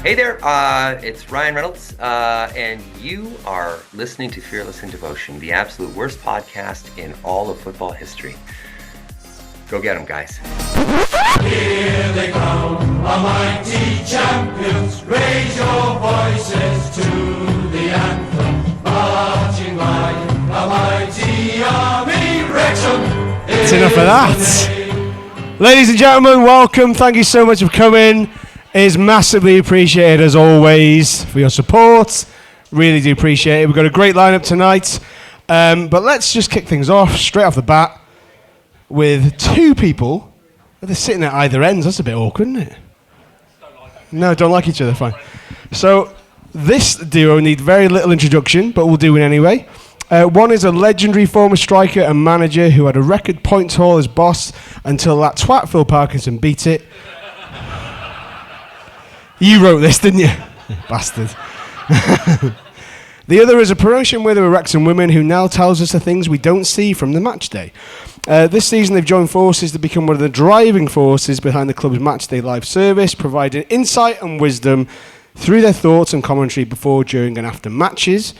Hey there, it's Ryan Reynolds, and you are listening to Fearless in Devotion, the absolute worst podcast in all of football history. Go get them, guys. Here they come, a mighty champions. Raise your voices to the anthem. Marching like a mighty army. Wrexham. That's enough of that. Ladies and gentlemen, welcome. Thank you so much for coming. It is massively appreciated as always for your support. Really do appreciate it. We've got a great lineup tonight. But let's just kick things off straight off the bat with two people. They're sitting at either ends. That's a bit awkward, isn't it? No, don't like each other. Fine. So this duo need very little introduction, but we'll do it anyway. One is a legendary former striker and manager who had a record points haul as boss until that twat Phil Parkinson beat it. You wrote this, didn't you? Bastard. The other is a promotion winner of Wrexham women who now tells us the things we don't see from the match day. This season they've joined forces to become one of the driving forces behind the club's matchday live service, providing insight and wisdom through their thoughts and commentary before, during and after matches.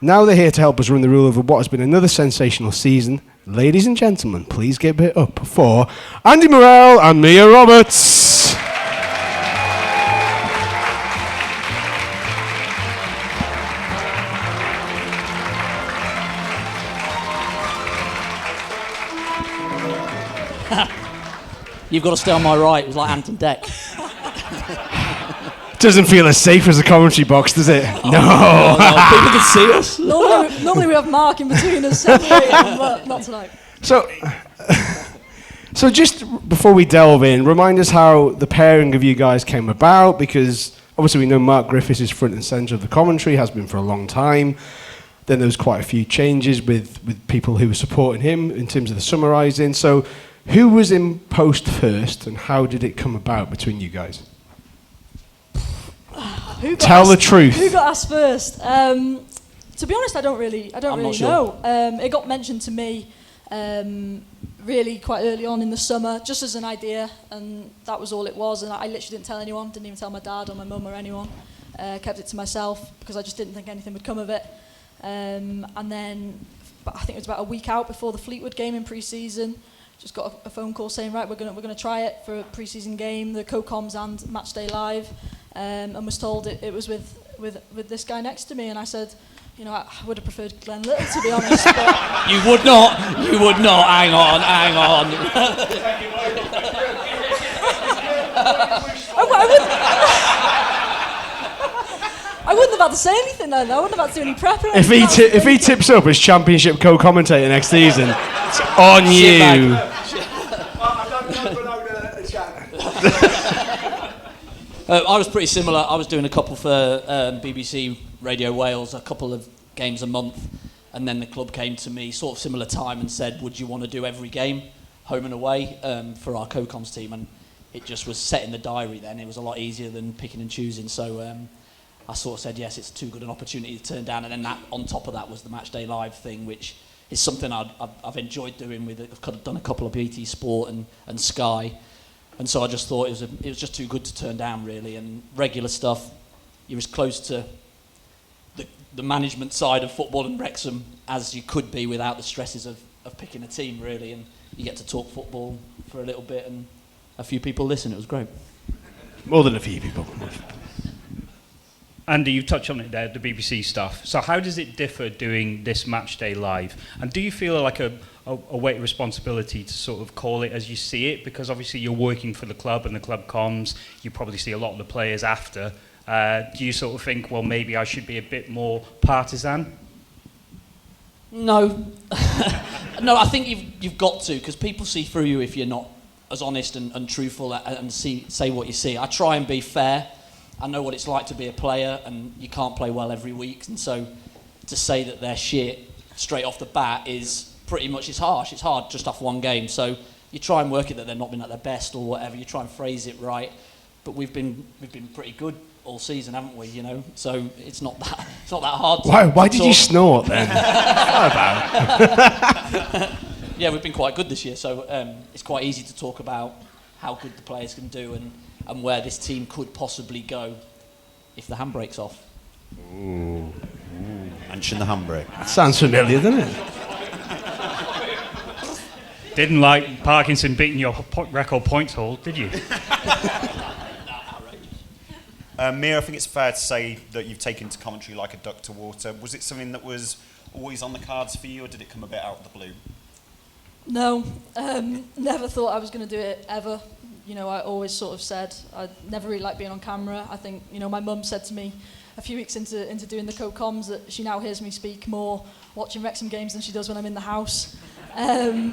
Now they're here to help us run the rule over what has been another sensational season. Ladies and gentlemen, please give it up for Andy Morrell and Mia Roberts. You've got to stay on my right. It was like Ant and Dec. Doesn't feel as safe as a commentary box, does it? No. People can see us. Normally we have Mark in between us separating, but not tonight. So just before we delve in, remind us how the pairing of you guys came about, because obviously we know Mark Griffiths is front and centre of the commentary, has been for a long time. Then there was quite a few changes with people who were supporting him in terms of the summarising. So who was in post first, and how did it come about between you guys? Tell the truth. Who got asked first? To be honest, I don't really know. It got mentioned to me really quite early on in the summer, just as an idea, and that was all it was. And I literally didn't tell anyone. Didn't even tell my dad or my mum or anyone. Kept it to myself because I just didn't think anything would come of it. And then, I think it was about a week out before the Fleetwood game in pre-season. Just got a phone call saying, right, we're gonna try it for a pre-season game, the co-coms and Matchday Live, and was told it was with this guy next to me, and I said, you know, I would have preferred Glenn Little, to be honest. But You would not. Hang on. I wouldn't have had to say anything then. I wouldn't have had to do any prep. If he tips up as championship co-commentator next season, it's on you. I was pretty similar. I was doing a couple for BBC Radio Wales, a couple of games a month, and then the club came to me sort of similar time and said, would you want to do every game, home and away, for our co-coms team? And it just was set in the diary then. It was a lot easier than picking and choosing. So I sort of said, yes, it's too good an opportunity to turn down. And then that, on top of that, was the Matchday Live thing, which is something I've enjoyed doing with it. I've done a couple of BT Sport and Sky. And so I just thought it was just too good to turn down, really. And regular stuff, you're as close to the management side of football and Wrexham as you could be without the stresses of picking a team, really. And you get to talk football for a little bit, and a few people listen. It was great. More than a few people. Andy, you've touched on it there, the BBC stuff. So how does it differ doing this Matchday Live? And do you feel like a weight of responsibility to sort of call it as you see it? Because obviously you're working for the club and the club comms, you probably see a lot of the players after. Do you sort of think, well, maybe I should be a bit more partisan? No. No, I think you've got to, because people see through you if you're not as honest and truthful and say what you see. I try and be fair. I know what it's like to be a player, and you can't play well every week, and so to say that they're shit straight off the bat is pretty much, it's harsh. It's hard just off one game. So you try and work it that they're not been at their best or whatever. You try and phrase it right, but we've been pretty good all season, haven't we? You know, so it's not that hard. Why did you snort then? Yeah, we've been quite good this year, so it's quite easy to talk about how good the players can do and where this team could possibly go if the handbrake's off. Mention the handbrake. That sounds familiar, doesn't it? Didn't like Parkinson beating your record points haul, did you? Mia, I think it's fair to say that you've taken to commentary like a duck to water. Was it something that was always on the cards for you, or did it come a bit out of the blue? No, never thought I was going to do it ever. You know, I always sort of said I never really liked being on camera. I think, you know, my mum said to me a few weeks into doing the co-coms that she now hears me speak more watching Wrexham games than she does when I'm in the house.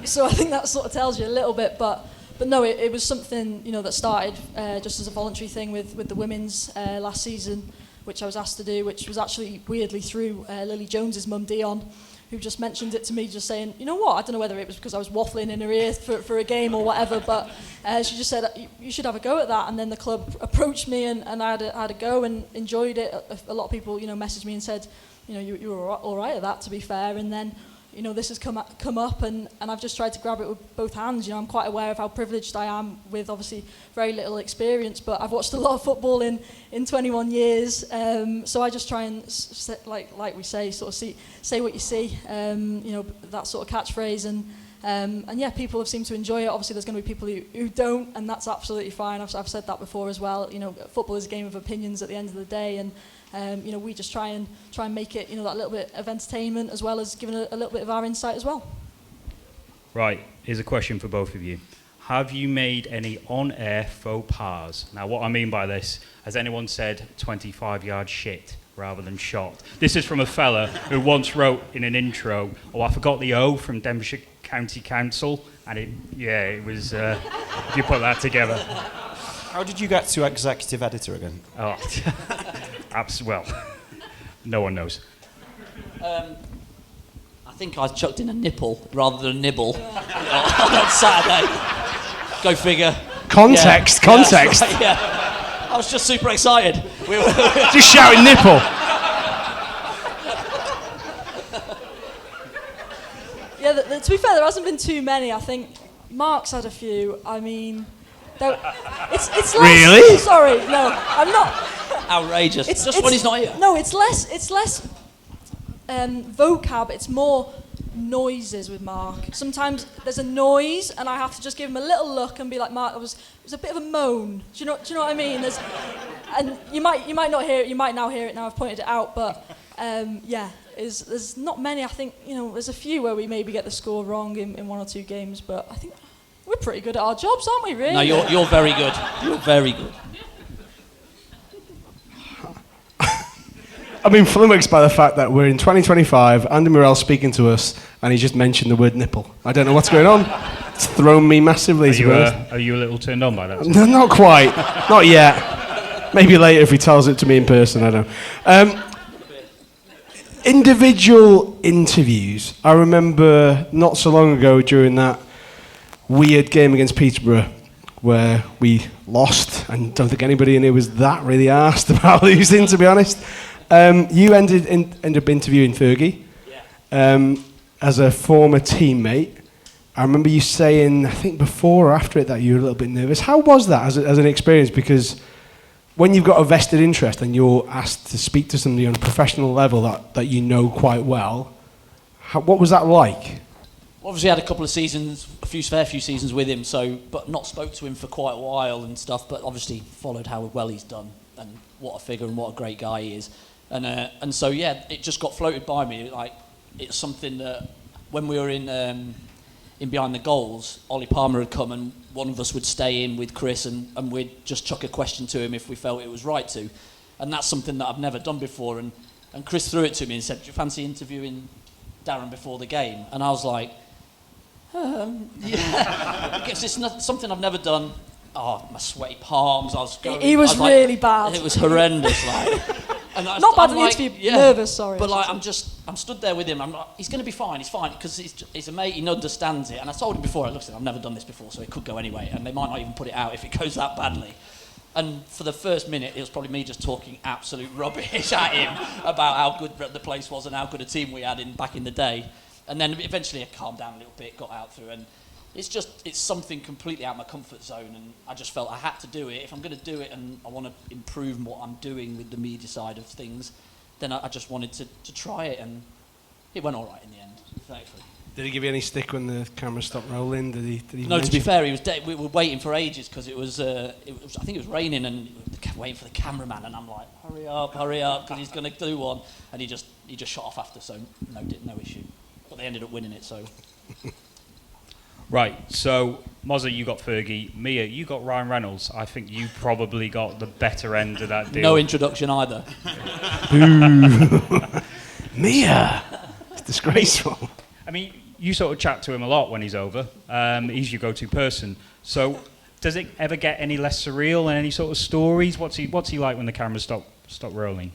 So I think that sort of tells you a little bit, but no, it was something, you know, that started just as a voluntary thing with the women's last season, which I was asked to do, which was actually weirdly through Lily Jones's mum Dion, who just mentioned it to me, just saying, you know what, I don't know whether it was because I was waffling in her ear for a game or whatever, but she just said, you should have a go at that. And then the club approached me and I had a go and enjoyed it. A lot of people, you know, messaged me and said, you know, you were all right at that, to be fair. And then, you know, this has come up and I've just tried to grab it with both hands. You know, I'm quite aware of how privileged I am with obviously very little experience, but I've watched a lot of football in 21 years. So I just try and, like we say, sort of say what you see, you know, that sort of catchphrase. And yeah, people have seemed to enjoy it. Obviously, there's going to be people who don't, and that's absolutely fine. I've said that before as well. You know, football is a game of opinions at the end of the day, and you know, we just try and make it, you know, that little bit of entertainment as well as giving a little bit of our insight as well. Right, here's a question for both of you. Have you made any on-air faux pas? Now, what I mean by this, has anyone said 25-yard shit rather than shot? This is from a fella who once wrote in an intro, oh, I forgot the O from Denbighshire County Council, and it was, you put that together. How did you get to executive editor again? Oh, well, no one knows. I think I chucked in a nipple rather than a nibble on Saturday. Go figure. Context. Yeah, yeah. I was just super excited. We were just shouting nipple. Yeah, to be fair, there hasn't been too many. I think Mark's had a few. I mean, it's less. Really? Sorry, no, I'm not. Outrageous. It's when he's not here. No, it's less vocab. It's more noises with Mark. Sometimes there's a noise, and I have to just give him a little look and be like, Mark, it was a bit of a moan. Do you know what I mean? And you might not hear it. You might now hear it now. I've pointed it out, but yeah. There's not many. I think, you know, there's a few where we maybe get the score wrong in one or two games, but I think we're pretty good at our jobs, aren't we, really? No, you're very good. You're very good. I mean, flummoxed by the fact that we're in 2025, Andy MORRELL speaking to us, and he just mentioned the word nipple. I don't know what's going on. It's thrown me massively. Are you a little turned on by that? No, not quite. Not yet. Maybe later if he tells it to me in person, I don't know. Individual interviews. I remember not so long ago during that weird game against Peterborough where we lost, and don't think anybody in here was that really arsed about losing, to be honest. You ended up interviewing Fergie as a former teammate. I remember you saying, I think before or after it, that you were a little bit nervous. How was that as an experience? Because when you've got a vested interest and you're asked to speak to somebody on a professional level that you know quite well, what was that like? Obviously, I had a couple of seasons, fair few seasons with him, but not spoke to him for quite a while and stuff. But obviously, followed how well he's done and what a figure and what a great guy he is. And so yeah, it just got floated by me. Like, it's something that when we were in behind the goals, Ollie Palmer had come and one of us would stay in with Chris and we'd just chuck a question to him if we felt it was right to. And that's something that I've never done before. And Chris threw it to me and said, do you fancy interviewing Darren before the game? And I was like, yeah, because it's not something I've never done. Oh, my sweaty palms, I was going. He was really bad. It was horrendous, like. And not bad in the interview, nervous, sorry. But like, I'm stood there with him. I'm like, he's going to be fine. He's fine because he's a mate. He understands it. And I told him before, listen, I've never done this before, so it could go anyway. And they might not even put it out if it goes that badly. And for the first minute, it was probably me just talking absolute rubbish at him about how good the place was and how good a team we had back in the day. And then eventually, I calmed down a little bit, got out through, and it's something completely out of my comfort zone, and I just felt I had to do it. If I'm going to do it and I want to improve what I'm doing with the media side of things, then I just wanted to try it, and it went all right in the end, thankfully. Did he give you any stick when the camera stopped rolling? Did he No, to be fair, he was we were waiting for ages because it was I think it was raining, and waiting for the cameraman, and I'm like, hurry up, because he's going to do one, and he just shot off after, so no issue. But they ended up winning it, so. Right, so Mozza, you got Fergie. Mia, you got Ryan Reynolds. I think you probably got the better end of that deal. No introduction either. Mia! It's disgraceful. I mean, you sort of chat to him a lot when he's over. He's your go-to person. So does it ever get any less surreal and any sort of stories? What's he like when the cameras stop rolling?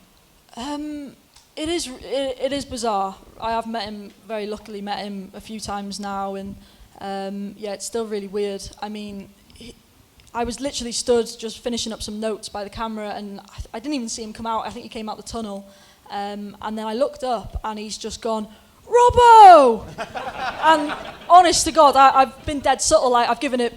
It is bizarre. I have very luckily met him a few times now, and it's still really weird. I mean, I was literally stood just finishing up some notes by the camera, and I didn't even see him come out. I think he came out the tunnel, and then I looked up, and he's just gone, Robbo! And honest to God, I've been dead subtle. Like, I've given it,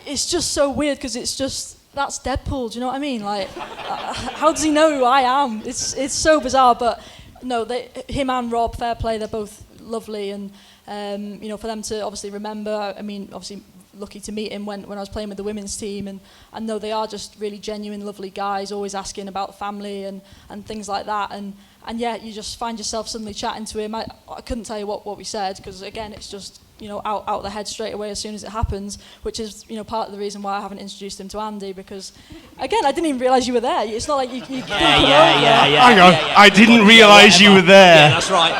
it's just so weird because it's just, that's Deadpool. Do you know what I mean? Like, how does he know who I am? It's so bizarre. But no, him and Rob, fair play. They're both lovely, and for them to obviously remember. I mean, obviously lucky to meet him when I was playing with the women's team, and no, they are just really genuine, lovely guys. Always asking about the family and things like that, and yeah, you just find yourself suddenly chatting to him. I couldn't tell you what we said because again, it's just out the head straight away as soon as it happens, which is part of the reason why I haven't introduced him to Andy, because again, I didn't even realise you were there. It's not like you yeah. Hang on, I didn't realise you were there. Yeah, that's right.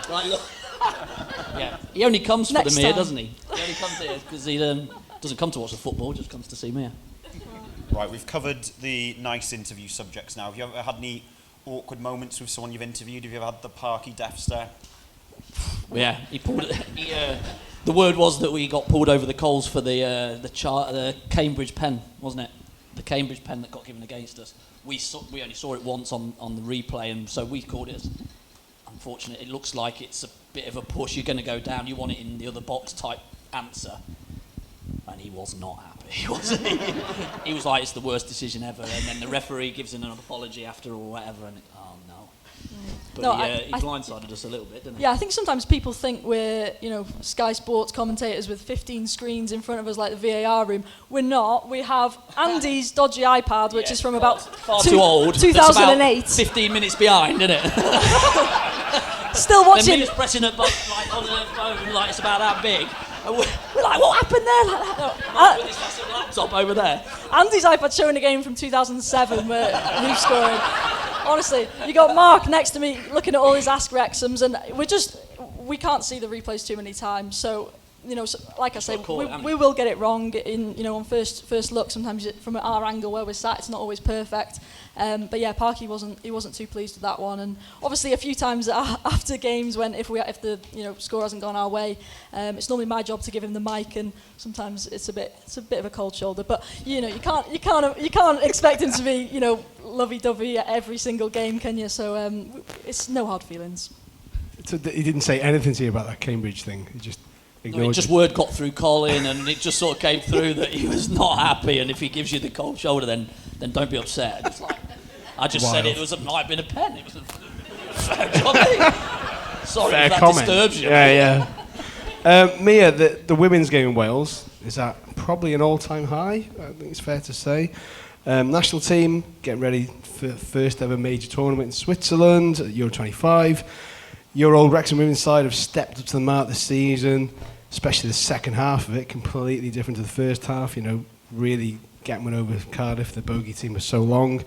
Like, look. Yeah, he only comes for the Mia, doesn't he? He only comes here because he doesn't come to watch the football, just comes to see Mia. Right, we've covered the nice interview subjects now. Have you ever had any awkward moments with someone you've interviewed? Have you ever had the Parky death stare? Yeah, the word was that we got pulled over the coals for the Cambridge pen, wasn't it? The Cambridge pen that got given against us. We only saw it once on the replay, and so we called it as unfortunate. It looks like it's a bit of a push. You're going to go down. You want it in the other box type answer. And he was not happy. He was like, it's the worst decision ever. And then the referee gives him an apology after or whatever, and oh no. But he blindsided us a little bit, didn't he? Yeah, I think sometimes people think we're, Sky Sports commentators with 15 screens in front of us like the VAR room. We're not. We have Andy's dodgy iPad, which is from about far too old. 2008. About 15 minutes behind, isn't it? Still watching. Then Mia's pressing a button on her phone like it's about that big. And we're like, what happened there? Like that. With this massive laptop over there. Andy's iPad showing a game from 2007 where who's scoring. Honestly, you got Mark next to me looking at all his Ask Wrexhams, and we can't see the replays too many times. So, like I say, we will get it wrong on first look. Sometimes from our angle where we're sat, it's not always perfect. But yeah, Parky wasn't too pleased with that one, and obviously a few times after games when if the score hasn't gone our way, it's normally my job to give him the mic, and sometimes it's a bit of a cold shoulder. But you can't expect him to be lovey-dovey at every single game, can you? So it's no hard feelings. So he didn't say anything to you about that Cambridge thing. He just ignored just you. word got through Colin, and it just sort of came through that he was not happy, and if he gives you the cold shoulder, then don't be upset. It's like, I just said it might have been a pen. It was a fair comment. Sorry fair if that comment. disturbs you. Yeah. Mia, the women's game in Wales is at probably an all-time high. I think it's fair to say. National team getting ready for the first ever major tournament in Switzerland at Euro 25. Your old Wrexham women's side have stepped up to the mark this season, especially the second half of it, completely different to the first half. Really getting one over Cardiff, the bogey team for so long.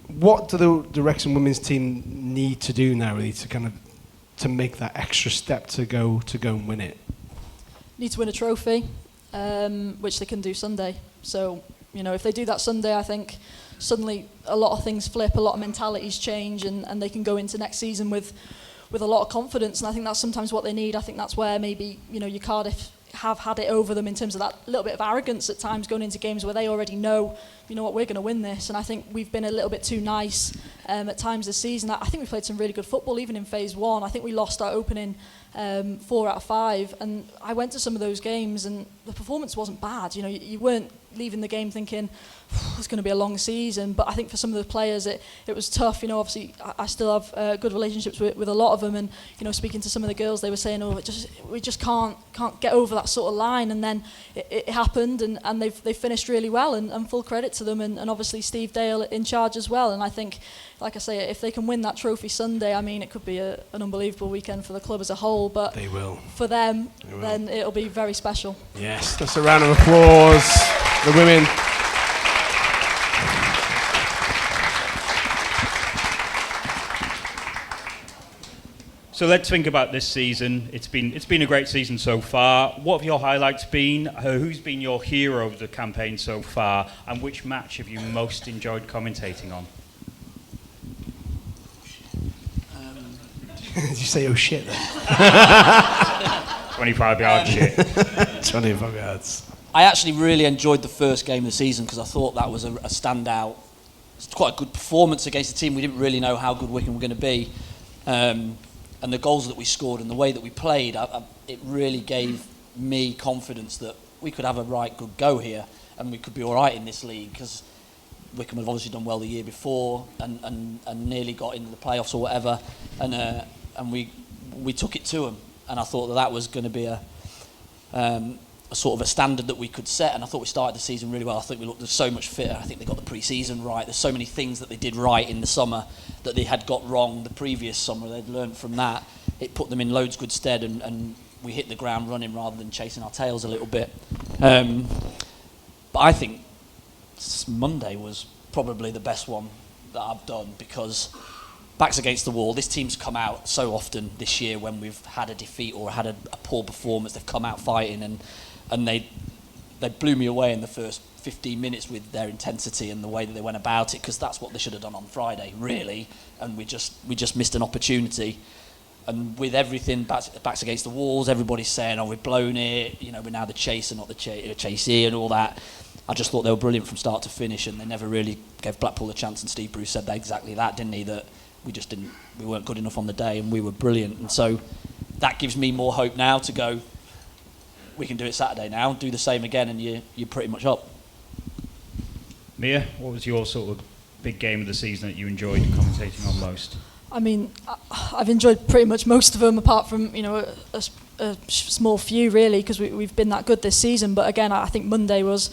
What do the Wrexham women's team need to do now, really, to make that extra step to go and win it? Need to win a trophy, which they can do Sunday. So, if they do that Sunday, I think suddenly a lot of things flip, a lot of mentalities change, and they can go into next season with a lot of confidence. And I think that's sometimes what they need. I think that's where maybe your Cardiff have had it over them in terms of that little bit of arrogance at times going into games where they already know, you know what, we're going to win this. And I think we've been a little bit too nice at times this season. I think we played some really good football, even in phase one. I think we lost our opening 4 out of 5, and I went to some of those games and the performance wasn't bad. You know, you weren't leaving the game thinking it's going to be a long season, but I think for some of the players it was tough. You know, obviously I still have good relationships with a lot of them, and you know, speaking to some of the girls, they were saying, we just can't get over that sort of line. And then it happened, and they finished really well, and full credit to them, and obviously Steve Dale in charge as well. And I think, like I say, if they can win that trophy Sunday, I mean, it could be an unbelievable weekend for the club as a whole, but they will. For them, then it'll be very special. Yes, that's a round of applause. The women. So let's think about this season. It's been a great season so far. What have your highlights been? Who's been your hero of the campaign so far? And which match have you most enjoyed commentating on? Did you say, oh shit then? 25-yard shit. 25 yards. I actually really enjoyed the first game of the season because I thought that was a standout. It's quite a good performance against a team we didn't really know how good Wycombe were going to be. And the goals that we scored and the way that we played, it really gave me confidence that we could have a right good go here and we could be all right in this league, because Wycombe had obviously done well the year before and nearly got into the playoffs or whatever, and we took it to them, and I thought that was going to be a sort of a standard that we could set, and I thought we started the season really well. I think we looked so much fitter. I think they got the pre-season right. There's so many things that they did right in the summer that they had got wrong the previous summer. They'd learned from that. It put them in loads good stead, and we hit the ground running rather than chasing our tails a little bit. But I think Monday was probably the best one that I've done, because backs against the wall. This team's come out so often this year when we've had a defeat or had a poor performance. They've come out fighting, and they blew me away in the first 15 minutes with their intensity and the way that they went about it, because that's what they should have done on Friday, really. And we just missed an opportunity. And with everything backs against the walls, everybody's saying, "Oh, we've blown it. You know, we're now the chaser, not the chasee," and all that. I just thought they were brilliant from start to finish, and they never really gave Blackpool a chance. And Steve Bruce said exactly that, didn't he? That we weren't good enough on the day, and we were brilliant. And so that gives me more hope now to go, we can do it Saturday now, do the same again, and you're pretty much up. Mia, what was your sort of big game of the season that you enjoyed commentating on most? I mean, I've enjoyed pretty much most of them, apart from, you know, a small few, really, because we've been that good this season. But again, I think Monday was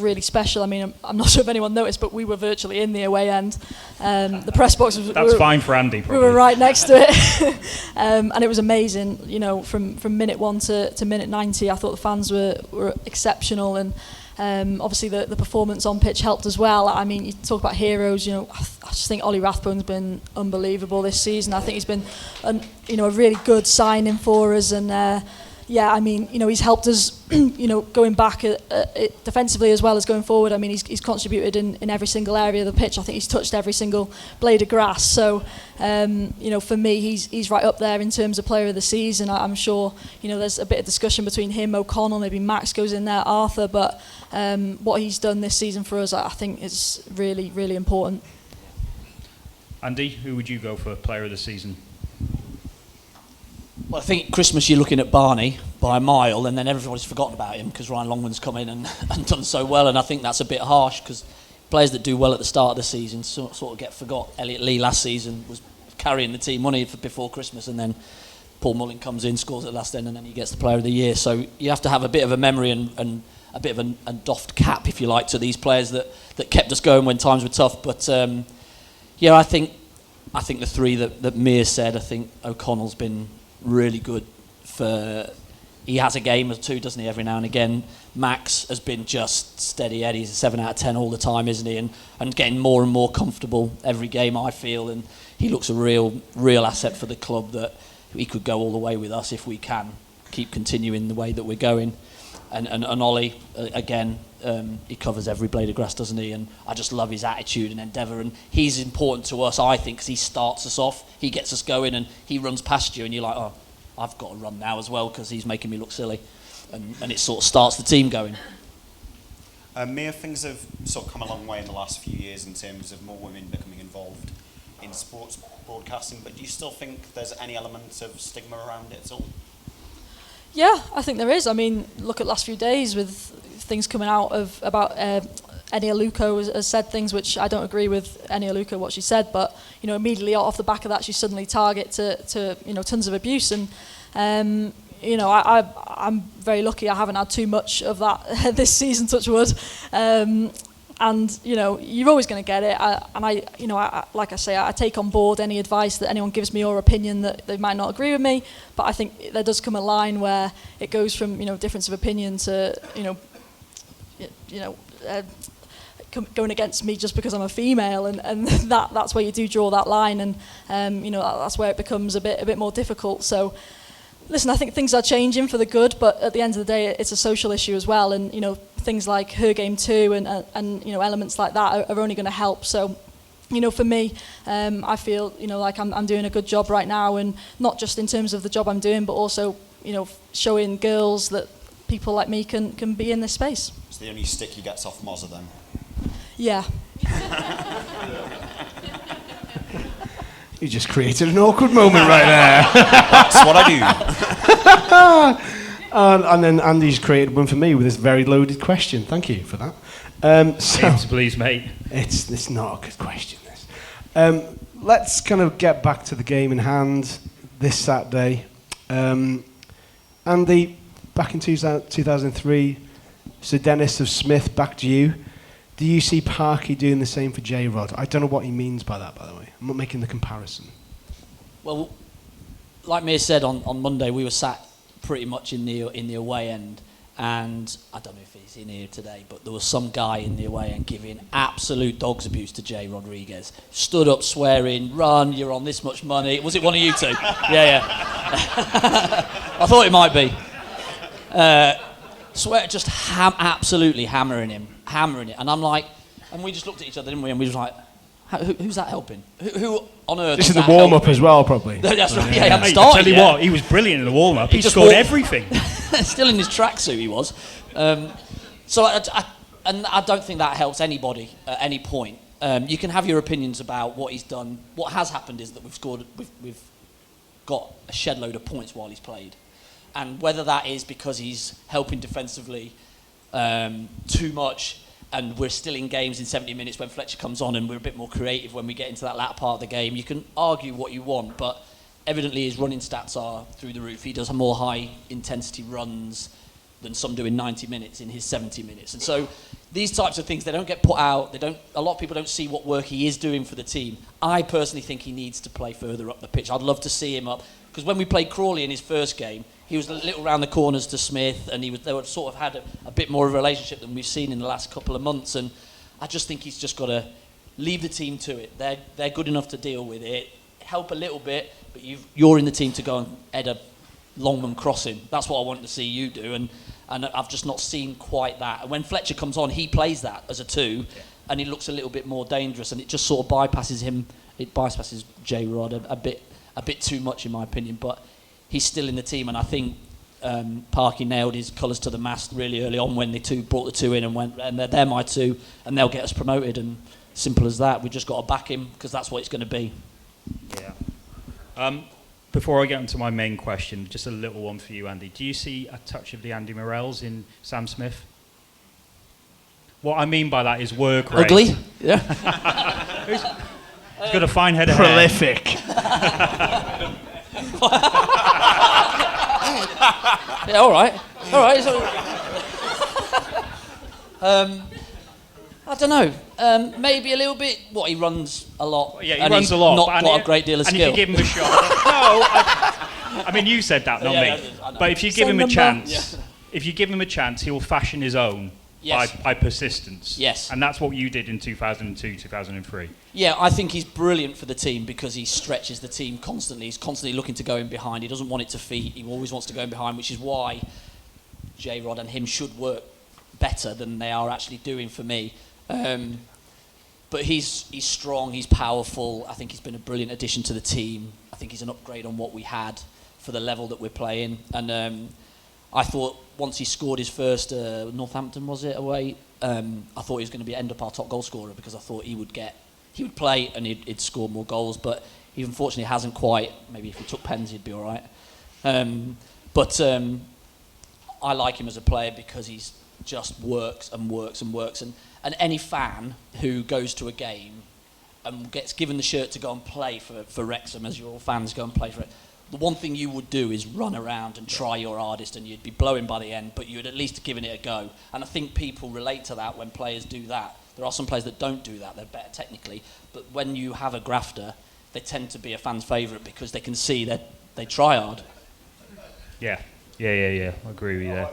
really special. I mean, I'm not sure if anyone noticed, but we were virtually in the away end. The press box was... That's fine for Andy, probably. We were right next to it. And it was amazing, you know, from minute 1 to minute 90. I thought the fans were exceptional, and obviously the performance on pitch helped as well. I mean, you talk about heroes, you know, I just think Ollie Rathbone's been unbelievable this season. I think he's been a really good signing for us, and yeah, I mean, you know, he's helped us, you know, going back defensively as well as going forward. I mean, he's contributed in every single area of the pitch. I think he's touched every single blade of grass. So, you know, for me, he's right up there in terms of player of the season. I'm sure, you know, there's a bit of discussion between him, O'Connell, maybe Max goes in there, Arthur, but what he's done this season for us, I think is really, really important. Andy, who would you go for player of the season? Well, I think at Christmas you're looking at Barney by a mile, and then everybody's forgotten about him because Ryan Longman's come in and done so well, and I think that's a bit harsh, because players that do well at the start of the season sort of get forgot. Elliot Lee last season was carrying the team money before Christmas, and then Paul Mullin comes in, scores at the last end, and then he gets the player of the year. So you have to have a bit of a memory and a bit of a doffed cap, if you like, to these players that kept us going when times were tough. But yeah, I think the three that Mia said, I think O'Connell's been really good. He has a game or two, doesn't he, every now and again. Max has been just steady Eddie. He's a 7 out of 10 all the time, isn't he? And getting more and more comfortable every game, I feel. And he looks a real asset for the club, that he could go all the way with us if we can keep continuing the way that we're going. And Ollie, again, he covers every blade of grass, doesn't he? And I just love his attitude and endeavour. And he's important to us, I think, because he starts us off. He gets us going, and he runs past you, and you're like, oh, I've got to run now as well, because he's making me look silly. and it sort of starts the team going. Mia, things have sort of come a long way in the last few years in terms of more women becoming involved in sports broadcasting, but do you still think there's any element of stigma around it at all? Yeah, I think there is. I mean, look at last few days with things coming out about Eni Aluko has said things which I don't agree with Eni Aluko what she said, but immediately off the back of that she's suddenly target to tons of abuse, and I'm very lucky I haven't had too much of that this season, touch wood. And you're always going to get it. Like I say, I take on board any advice that anyone gives me or opinion that they might not agree with me. But I think there does come a line where it goes from difference of opinion to going against me just because I'm a female, and that's where you do draw that line, and that's where it becomes a bit more difficult. So. Listen, I think things are changing for the good, but at the end of the day, it's a social issue as well, and things like Her Game Too and elements like that are only going to help. So, for me, I feel like I'm doing a good job right now, and not just in terms of the job I'm doing, but also showing girls that people like me can be in this space. It's the only stick he gets off Mozza then. Yeah. You just created an awkward moment right there. That's what I do. And then Andy's created one for me with this very loaded question. Thank you for that. Please, mate. It's not a good question, this. Let's kind of get back to the game in hand this Saturday. Andy, back in 2003, Sir Dennis of Smith backed you. Do you see Parky doing the same for J-Rod? I don't know what he means by that, by the way. I'm not making the comparison. Well, like Mia said, on Monday we were sat pretty much in the away end, and I don't know if he's in here today, but there was some guy in the away end giving absolute dog's abuse to Jay Rodriguez. Stood up swearing, "Run, you're on this much money." Was it one of you two? Yeah. I thought it might be. Swear, just absolutely hammering it. And I'm like, and we just looked at each other, didn't we? And we was like, who's that helping? Who on earth? This is the warm-up as well, probably. That's right. Yeah, I tell you what, he was brilliant in the warm-up. He scored everything. Still in his tracksuit, he was. So I don't think that helps anybody at any point. You can have your opinions about what he's done. What has happened is that we've got a shed load of points while he's played. And whether that is because he's helping defensively too much, and we're still in games in 70 minutes when Fletcher comes on, and we're a bit more creative when we get into that latter part of the game. You can argue what you want, but evidently his running stats are through the roof. He does more high-intensity runs than some do in 90 minutes in his 70 minutes. And so these types of things, they don't get put out. A lot of people don't see what work he is doing for the team. I personally think he needs to play further up the pitch. I'd love to see him up, because when we played Crawley in his first game, he was a little round the corners to Smith, and they were sort of had a bit more of a relationship than we've seen in the last couple of months. And I just think he's just got to leave the team to it. They're good enough to deal with it. Help a little bit, but you're in the team to go and head a Longman crossing. That's what I want to see you do, and I've just not seen quite that. And when Fletcher comes on, he plays that as a two, and he looks a little bit more dangerous, and it just sort of bypasses him. It bypasses J-Rod a bit too much, in my opinion. But he's still in the team, and I think Parky nailed his colours to the mast really early on when the two brought the two in and went, and they're my two, and they'll get us promoted. And simple as that. We just got to back him, because that's what it's going to be. Yeah. Before I get into my main question, just a little one for you, Andy. Do you see a touch of the Andy Morrells in Sam Smith? What I mean by that is work rate. Ugly? Yeah. He's got a fine head of hair. Prolific. Yeah, all right. So, I don't know. Maybe a little bit. He runs a lot. Yeah, he and runs he's a lot. Not got a great deal of skill. And if you give him a shot, I mean, you said that, not me. But if you give him a chance, he will fashion his own by persistence. Yes. And that's what you did in 2002, 2003. Yeah, I think he's brilliant for the team because he stretches the team constantly. He's constantly looking to go in behind. He doesn't want it to feed. He always wants to go in behind, which is why J-Rod and him should work better than they are actually doing for me. But he's strong, he's powerful. I think he's been a brilliant addition to the team. I think he's an upgrade on what we had for the level that we're playing. And I thought once he scored his first Northampton, was it, away, I thought he was going to end up our top goal scorer, because I thought he would play and he'd score more goals, but he unfortunately hasn't quite. Maybe if he took pens he'd be all right. But I like him as a player because he's just works and works and works, and any fan who goes to a game and gets given the shirt to go and play for Wrexham, as you're all fans, go and play for it, the one thing you would do is run around and try your hardest, and you'd be blowing by the end, but you'd at least have given it a go. And I think people relate to that when players do that. There are some players that don't do that, they're better technically, but when you have a grafter, they tend to be a fan's favourite because they can see that they try hard. Yeah. I agree with you there.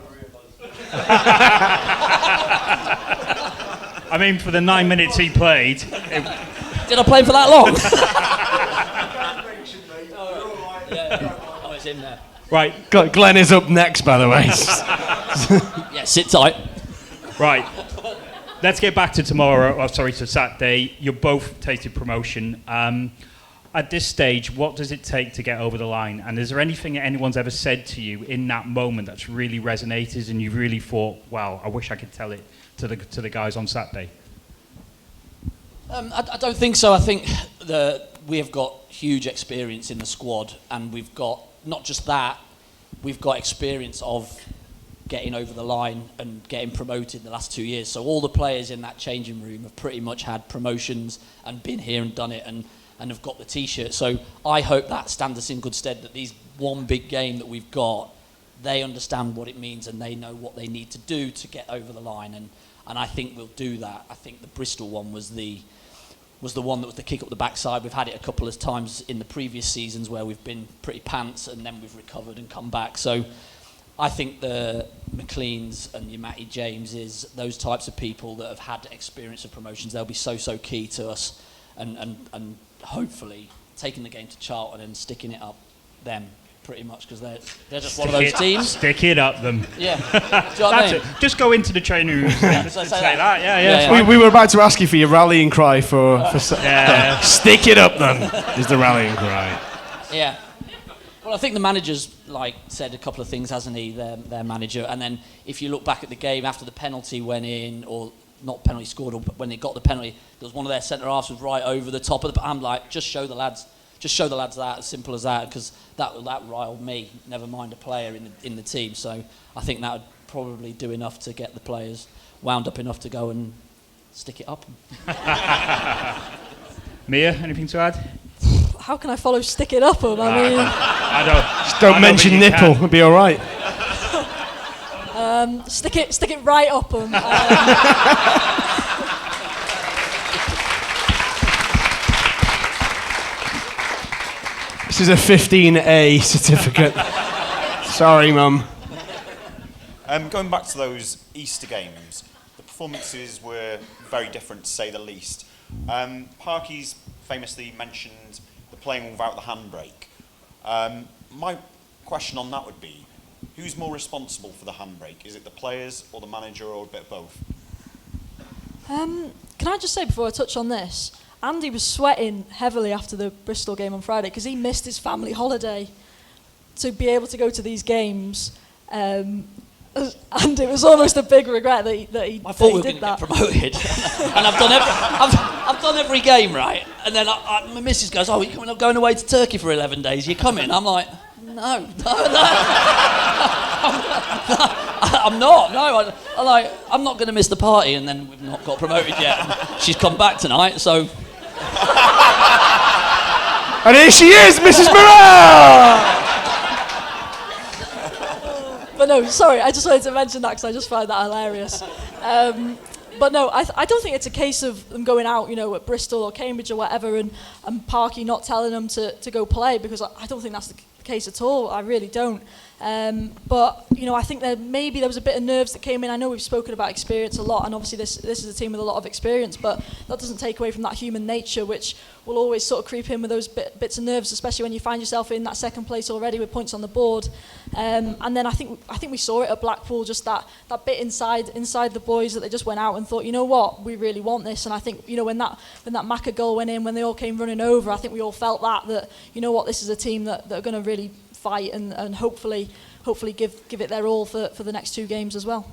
I mean, for the 9 minutes he played... Did I play him for that long? Oh, it's in there. Right. Glenn is up next, by the way. Yeah, sit tight. Right. Let's get back to to Saturday. You both tasted promotion. At this stage, what does it take to get over the line? And is there anything that anyone's ever said to you in that moment that's really resonated and you really thought, wow, I wish I could tell it to the guys on Saturday? I don't think so. I think we have got huge experience in the squad, and we've got, not just that, we've got experience of getting over the line and getting promoted in the last 2 years. So all the players in that changing room have pretty much had promotions and been here and done it and have got the T-shirt. So I hope that stands us in good stead, that these one big game that we've got, they understand what it means and they know what they need to do to get over the line. And I think we'll do that. I think the Bristol one was the one that was the kick up the backside. We've had it a couple of times in the previous seasons where we've been pretty pants and then we've recovered and come back. So I think the McLeans and your Matty Jameses, those types of people that have had experience of promotions, they'll be so key to us, and hopefully taking the game to Charlton and sticking it up them pretty much, because they're just one of those teams. Stick it up them. Yeah. Do you know what I mean? Just go into the training room and say that. Yeah. We were about to ask you for your rallying cry for stick it up then, is the rallying cry. Yeah. Well, I think the manager's said a couple of things, hasn't he, their manager, and then if you look back at the game after the penalty went in, or not penalty scored, or when they got the penalty, there was one of their centre-halves was right over the top of the... I'm like, just show the lads that, as simple as that, because that riled me, never mind a player in the team. So I think that would probably do enough to get the players wound up enough to go and stick it up. Mia, anything to add? How can I follow stick it up? I mean, I don't. Just don't mention nipple, it'll be all right. stick it right up them. This is a 15A certificate. Sorry, Mum. Going back to those Easter games, the performances were very different, to say the least. Parky's famously mentioned the playing without the handbrake. My question on that would be, who's more responsible for the handbrake? Is it the players or the manager, or a bit of both? Can I just say before I touch on this, Andy was sweating heavily after the Bristol game on Friday because he missed his family holiday to be able to go to these games. And it was almost a big regret that he did that. I thought we were going to get promoted, and I've done every game, right? And then my missus goes, "Oh, you're going away to Turkey for 11 days? You coming?" I'm like, "No, I'm not. No, I'm not going to miss the party." And then we've not got promoted yet. She's come back tonight, so. And here she is, Mrs. Morrell! But no, sorry, I just wanted to mention that because I just find that hilarious. But no, I don't think it's a case of them going out, at Bristol or Cambridge or whatever, and Parky not telling them to go play, because I don't think that's the case at all. I really don't. But I think there was a bit of nerves that came in. I know we've spoken about experience a lot, and obviously this is a team with a lot of experience, but that doesn't take away from that human nature, which will always sort of creep in with those bits of nerves, especially when you find yourself in that second place already with points on the board. And then I think we saw it at Blackpool, just that bit inside the boys, that they just went out and thought, you know what, we really want this. And I think when that Macca goal went in, when they all came running over, I think we all felt that you know what, this is a team that are going to really fight, and hopefully hopefully give it their all for the next 2 games as well.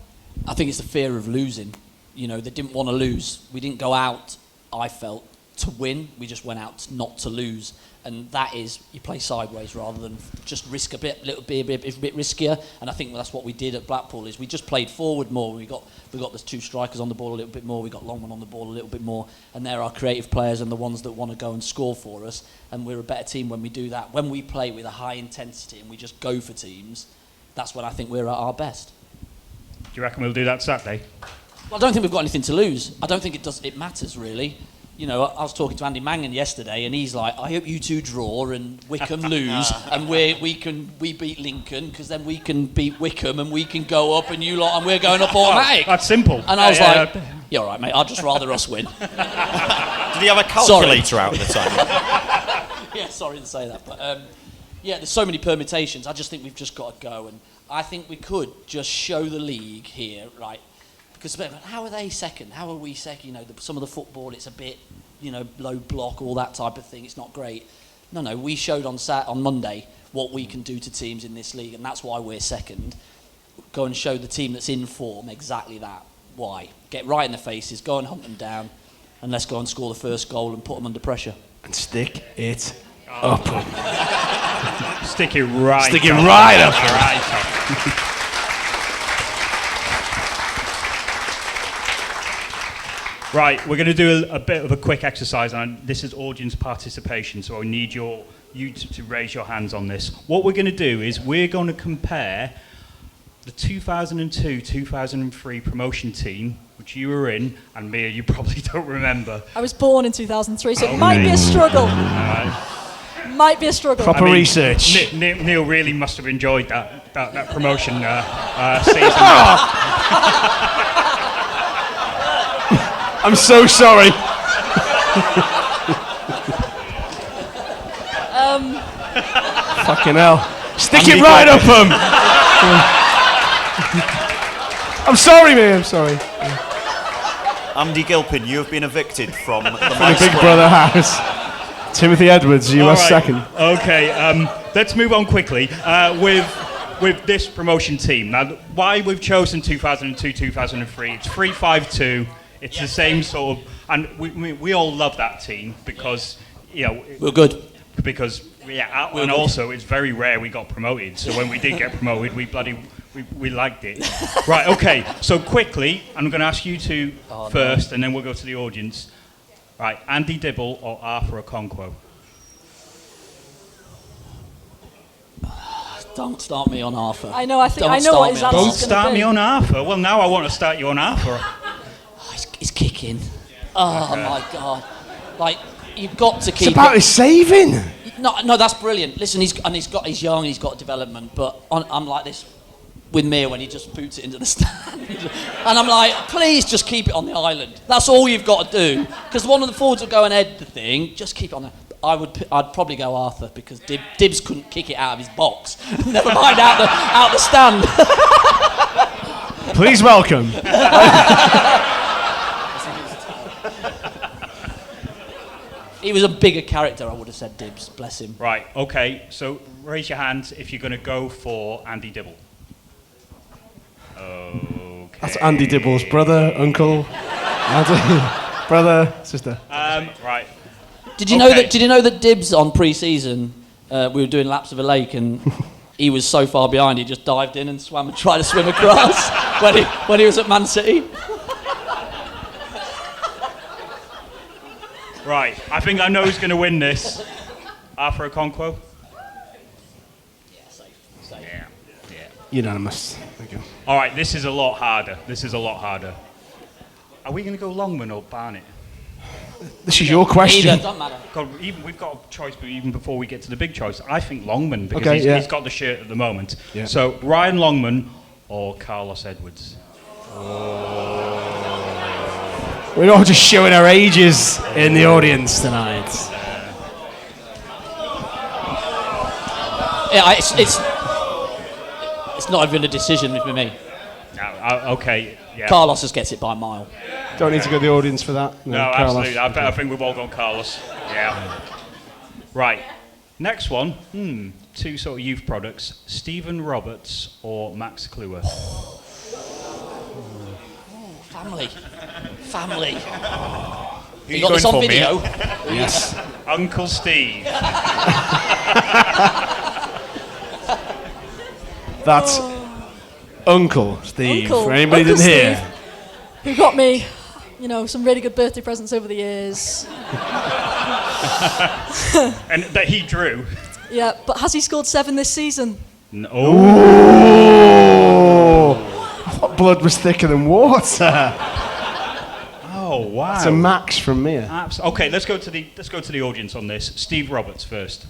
I think it's the fear of losing. You know, they didn't want to lose. We didn't go out, I felt, to win. We just went out not to lose. And that is, you play sideways rather than just risk a bit riskier. And I think that's what we did at Blackpool, is we just played forward more. We got the 2 strikers on the ball a little bit more. We got Longman on the ball a little bit more. And they're our creative players and the ones that want to go and score for us. And we're a better team when we do that. When we play with a high intensity and we just go for teams, that's when I think we're at our best. Do you reckon we'll do that Saturday? Well, I don't think we've got anything to lose. I don't think it matters, really. You know, I was talking to Andy Mangan yesterday, and he's like, I hope you 2 draw and Wickham lose, and we beat Lincoln, because then we can beat Wickham, and we can go up, and you lot, and we're going up automatic. That's simple. And I was like, yeah, all right, mate, I'd just rather us win. Did he have a calculator out at the time? Yeah, sorry to say that, but yeah, there's so many permutations. I just think we've just got to go, and I think we could just show the league here, right? Because how are they second? How are we second? You know, some of the football, it's a bit, you know, low block, all that type of thing. It's not great. No, we showed on Monday what we can do to teams in this league, and that's why we're second. Go and show the team that's in form exactly that. Why? Get right in the faces, go and hunt them down, and let's go and score the first goal and put them under pressure. And stick it up. Stick it right. Stick it right up. Right up. Right, we're going to do a bit of a quick exercise, and this is audience participation, so I need you to raise your hands on this. What we're going to do is we're going to compare the 2002-2003 promotion team, which you were in, and Mia, you probably don't remember. I was born in 2003, so it might be a struggle. Might be a struggle. Proper research. Neil really must have enjoyed that promotion season. I'm so sorry. Fucking hell. Stick Andy it right up him. I'm sorry, mate. I'm sorry. Andy Gilpin, you have been evicted from the Big Brother house. Timothy Edwards, you are second. Okay, let's move on quickly with this promotion team. Now, why we've chosen 2002-2003, it's 3-5-2. It's the same sort of, and we all love that team because, you know, we're good. Because and also it's very rare we got promoted. So when we did get promoted, we liked it. Right, okay. So quickly, I'm going to ask you two first, and then we'll go to the audience. Right, Andy Dibble or Arthur Okonkwo? Don't start me on Arthur. I know. I know what his answer's going to be. Don't start me on Arthur. Well, now I want to start you on Arthur. He's kicking. Oh my God! Like you've got to keep. It's about his saving. No, that's brilliant. Listen, he's young, he's got development, but I'm like this with Mir when he just boots it into the stand, and I'm like, please just keep it on the island. That's all you've got to do, because one of the forwards will go and head the thing. Just keep it on there. I'd probably go Arthur because Dibbs couldn't kick it out of his box. Never mind out the stand. Please welcome. He was a bigger character, I would have said Dibbs, bless him. Right, okay, so raise your hands if you're going to go for Andy Dibble. Okay. That's Andy Dibble's brother, uncle, brother, sister. Right. Did you know that Dibbs on pre-season, we were doing laps of a lake and he was so far behind he just dived in and swam and tried to swim across when he was at Man City? Right, I think I know who's going to win this. Arthur Okonkwo? Yeah, safe. Yeah. Unanimous. Thank you. All right, this is a lot harder. Are we going to go Longman or Barnett? This is your question. Either, doesn't matter. God, we've got a choice, but even before we get to the big choice, I think Longman, because he's got the shirt at the moment. Yeah. So, Ryan Longman or Carlos Edwards? We're all just showing our ages in the audience tonight. Yeah, it's not even a decision with me. Okay, yeah. Carlos just gets it by a mile. Don't need to go to the audience for that. No, Carlos. absolutely. I think we've all gone Carlos. Yeah. Right. Next one. two sort of youth products, Stephen Roberts or Max Kluwer? Family. Family. Who You got this on video? Yes. Uncle Steve. That's Uncle Steve. Uncle- For anybody who Uncle didn't hear. Steve. Who got me, some really good birthday presents over the years. And that he drew. Yeah, but has he scored 7 this season? No. Oh, I thought blood was thicker than water. Oh wow. It's a max from me. Okay, let's go to the audience on this. Steve Roberts first.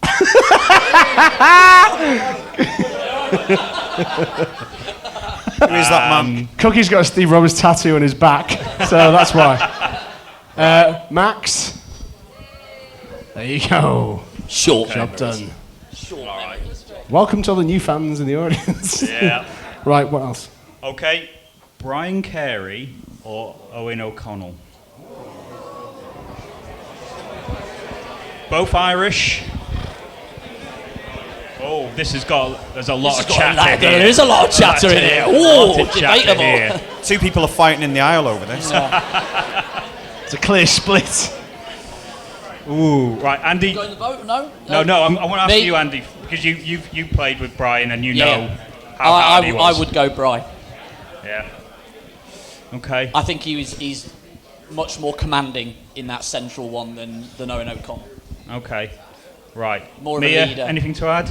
Who is that man? Cookie's got a Steve Roberts tattoo on his back, so that's why. Max. There you go. Short. Job done. Short. Welcome to all the new fans in the audience. Yeah. Right, what else? Okay, Brian Carey or Owen O'Connell? Both Irish. Oh, there's a lot of chatter here. There is a lot of chatter in here. Lot Ooh, of chatter here. debatable. 2 people are fighting in the aisle over this. It's a clear split. Ooh, right, Andy. Go in the vote? No? No, I want to ask Me? you, Andy, because you played with Brian and you Yeah. know how hard he I was. would go Bry. Yeah. Okay. I think he's much more commanding in that central one than Owen O'Connell. Okay. Right. More of a Mia, leader. anything to add?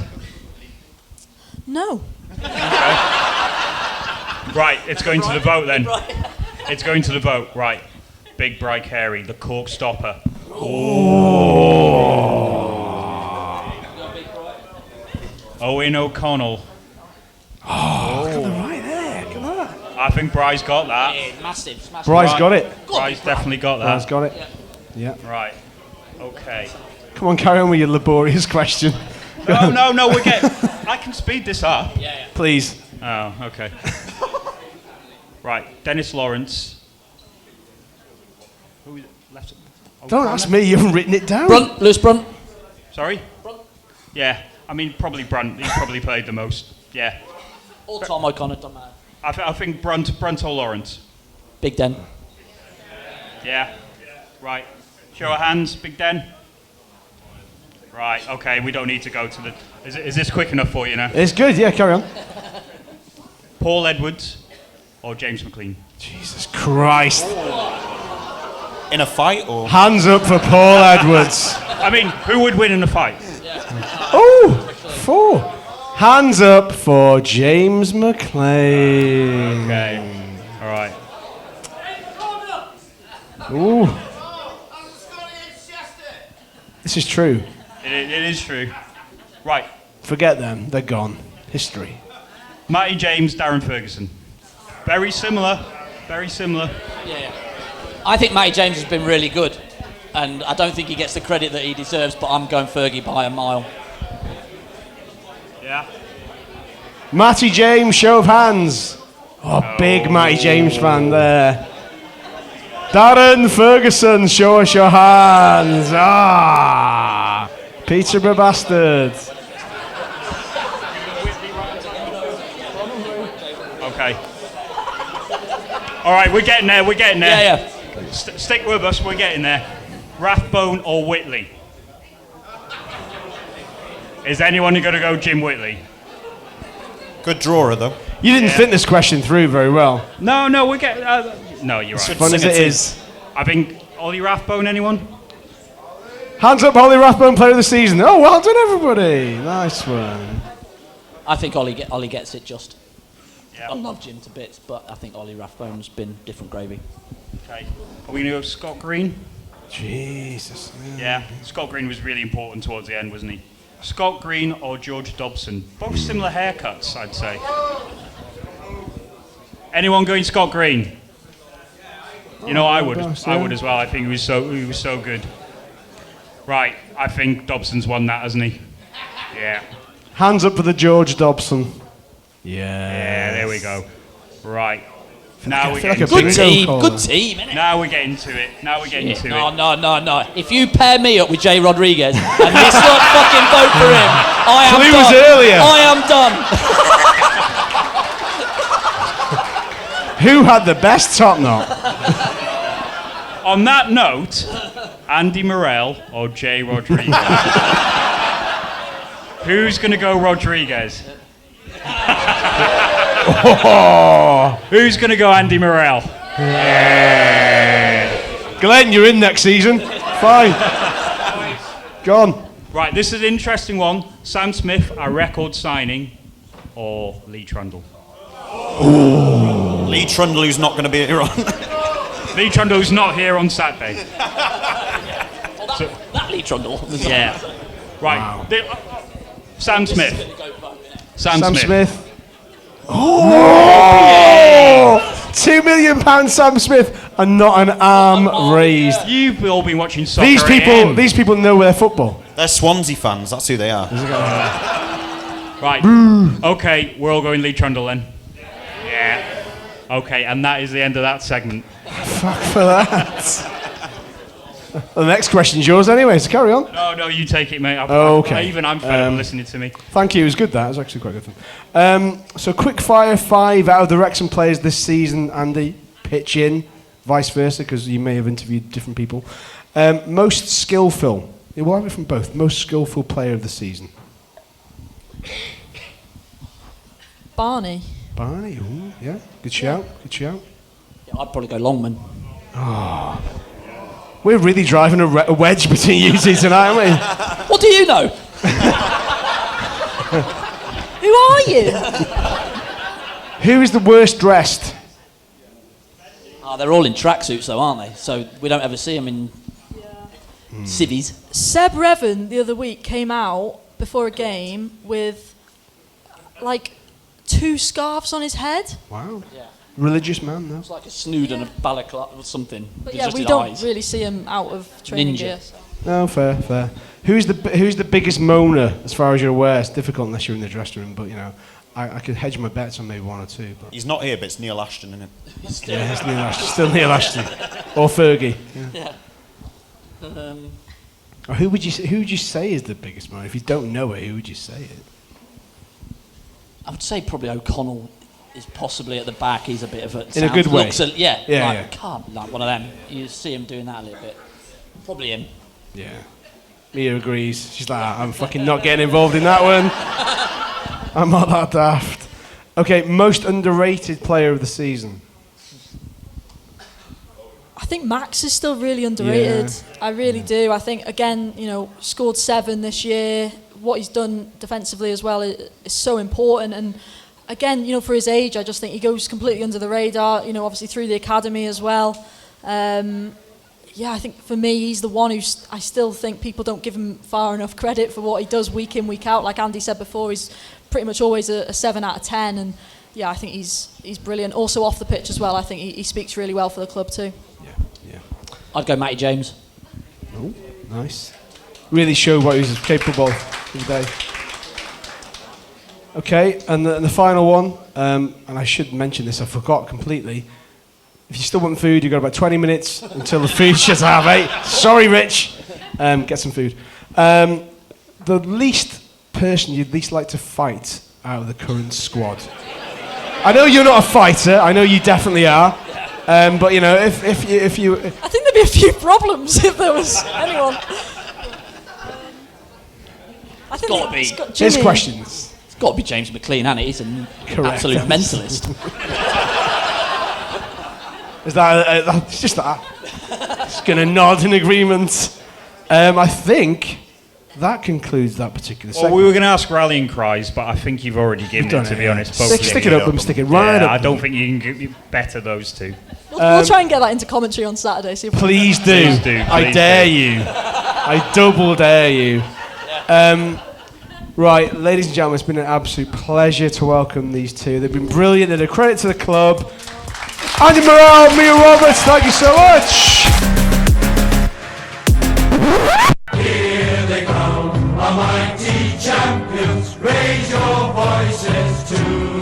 No. Right, it's going to the vote then. It's going to the vote. Right. Big Bry Carey, the cork stopper. Owen O'Connell. Right there, come on. I think Bry's got that. Yeah, massive. Bry's got it. Bry's definitely got Bry's that. got it. Yeah. Right. Okay. Come on, carry on with your laborious question. No, we're getting... I can speed this up. Yeah. Please. Oh, okay. Right, Dennis Lawrence. Who is it? Left. Don't ask me, you haven't written it down. Lewis Brunt. Sorry? Brunt. Yeah, I mean, probably Brunt. He probably played the most. Yeah. Or Tom O'Connor, don't matter. I think Brunt or Lawrence. Big Den. Yeah. Right. Show of hands, Big Den. Right, okay, we don't need to go to the... Is this quick enough for you now? It's good, yeah, carry on. Paul Edwards or James McLean? Jesus Christ. In a fight or? Hands up for Paul Edwards. I mean, who would win in a fight? Oh, 4. Hands up for James McLean. Okay. All right. Ooh. This is true. It is true. Right. Forget them, they're gone. History. Matty James, Darren Ferguson. Very similar. Very similar. Yeah. I think Matty James has been really good, and I don't think he gets the credit that he deserves, but I'm going Fergie by a mile. Yeah. Matty James, show of hands. Oh, big Matty James fan there. Darren Ferguson, show us your hands. Ah, Peterborough bastard. Okay. All right, we're getting there. Yeah. Stick with us. We're getting there. Rathbone or Whitley? Is anyone going to go Jim Whitley? Good drawer, though. You didn't think this question through very well. No, we're getting... no, you're right. Fun as it is. I think Ollie Rathbone, anyone? Hands up, Ollie Rathbone, player of the season. Oh, well done, everybody. Nice one. I think Ollie gets it just. Yeah. I love Jim to bits, but I think Ollie Rathbone's been different gravy. Okay. Are we going to go Scott Green? Jesus. Yeah, Scott Green was really important towards the end, wasn't he? Scott Green or George Dobson? Both similar haircuts, I'd say. Anyone going Scott Green? You know, I would. I would as well. I think he was so good. Right, I think Dobson's won that, hasn't he? Yeah. Hands up for the George Dobson. Yeah, there we go. Right. Now I we're feel like getting a to bingo it. caller. Good team, innit? Now we're getting to it. No. If you pair me up with Jay Rodriguez and this not fucking vote for him, I am Clue done. was earlier. I am done. Who had the best top knot? On that note, Andy Morrell or Jay Rodriguez? Who's going to go Rodriguez? Who's going to go Andy Morrell? Glenn, you're in next season. Fine. Go on. Right, this is an interesting one. Sam Smith, a record signing, or Lee Trundle? Lee Trundle, who's not going to be here on. Lee Trundle, who's not here on Saturday. That Lee Trundle. Yeah. Right. Wow. Sam Smith. Sam Smith. Oh! £2 million Sam Smith and not an arm raised. You've all been watching soccer. These people know their football. They're Swansea fans, that's who they are. Right. Okay, we're all going Lee Trundle then. Yeah. Okay, and that is the end of that segment. Fuck for that. The next question's yours anyway, so carry on. No, you take it, mate. Okay. I'm fed up listening to me. Thank you, it was good that. It was actually quite good. So Quickfire 5 out of the Wrexham players this season, Andy, pitch in, vice versa, because you may have interviewed different people. Most skillful, we'll have it from both, most skillful player of the season. Barney. Barney, ooh, yeah, good shout. Yeah, I'd probably go Longman. We're really driving a wedge between you two tonight, aren't we? What do you know? Who are you? Who is the worst dressed? They're all in tracksuits though, aren't they? So we don't ever see them in civvies. Seb Revan the other week came out before a game with like 2 scarves on his head. Wow. Yeah. Religious man, though. It's like a snood and a balaclava or something. But with yeah, just we his don't eyes. really see him out of training Ninja. gear. So. No, fair. Who's the biggest moaner, as far as you're aware? It's difficult unless you're in the dressing room, but, you know, I could hedge my bets on maybe 1 or 2. But. He's not here, but it's Neil Ashton, isn't it? Yeah, it's Neil Ashton. Still Neil Ashton. Or Fergie. Yeah. Or who would you say is the biggest moaner? If you don't know it, who would you say it? I would say probably O'Connell is possibly at the back. He's a bit of a... In a good way? Yeah. Can't, like one of them. You see him doing that a little bit. Probably him. Yeah. Mia agrees. She's like, I'm fucking not getting involved in that one. I'm not that daft. Okay, most underrated player of the season. I think Max is still really underrated. Yeah. I really do. I think, again, you know, scored 7 this year. What he's done defensively as well is so important. And again, you know, for his age, I just think he goes completely under the radar, you know, obviously through the academy as well. Yeah, I think for me, he's the one who I still think people don't give him far enough credit for what he does week in, week out. Like Andy said before, he's pretty much always a 7 out of 10. And yeah, I think he's brilliant. Also off the pitch as well, I think he speaks really well for the club too. Yeah. I'd go Matty James. Oh, nice. Really showed what he was capable of today. Okay, and the final one, and I should mention this, I forgot completely. If you still want food, you've got about 20 minutes until the food shuts half 8. Sorry, Rich. Get some food. The least person you'd least like to fight out of the current squad. I know you're not a fighter. I know you definitely are. But, you know, if you... I think there'd be a few problems if there was anyone. I think gotta be. it's got Here's Jimmy. questions. It's got to be James McLean, hasn't it? He's an Correct. absolute mentalist. Is that... it's just that. Just going to nod in agreement. I think that concludes that particular Well, segment. we were going to ask rallying cries, but I think you've already given it, to be honest. Both of Stick you. it up and stick it right Yeah, up. I don't think you can better those two. We'll try and get that into commentary on Saturday. See if we Please do. Please do, I please dare do. you. I double dare you. Right, ladies and gentlemen, it's been an absolute pleasure to welcome these two. They've been brilliant. They're a credit to the club. Andy Morrell, Mia Roberts, thank you so much. Here they come, a mighty champions. Raise your voices to